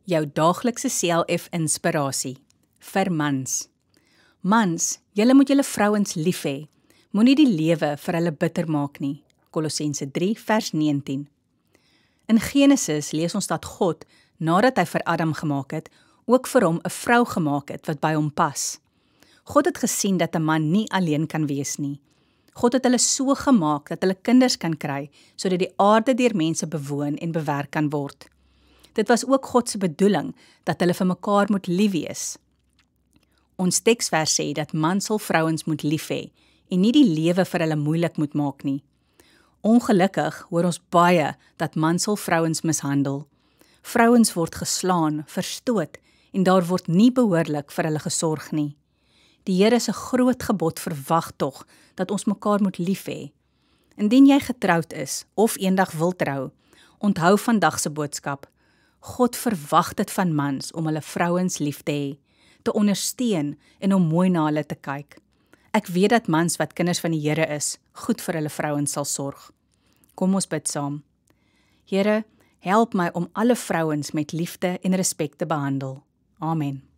Jou daaglikse CLF inspirasie vir mans. Mans, julle moet julle vrouens lief hê. Moenie die lewe vir hulle bitter maak nie. Kolossense 3 vers 19. In Genesis lees ons dat God, nadat hy vir Adam gemaak het, ook vir hom 'n vrou gemaak het wat by hom pas. God het gesien dat 'n man nie alleen kan wees nie. God het hulle so gemaak dat hulle kinders kan kry, sodat die aarde deur mense bewoon en bewerk kan word. Dit was ook God se bedoeling dat hulle vir mekaar moet lief wees. Ons teksvers sê dat mans hul vrouens moet lief hê en nie die lewe vir hulle moeilik moet maak nie. Ongelukkig hoor ons baie dat mans hul vrouens mishandel. Vrouens word geslaan, verstoot en daar word nie behoorlik vir hulle gesorg nie. Die Here se groot gebod verwag tog dat ons mekaar moet lief hê. Indien jy getroud is of eendag wil trou, onthou vandag se boodskap. God verwag dit van mans om hulle vrouens lief te hê, te ondersteun en om mooi na hulle te kyk. Ek weet dat mans wat kinders van die Here is, goed vir hulle vrouens sal sorg. Kom ons bid saam. Here, help my om alle vrouens met liefde en respek te behandel. Amen.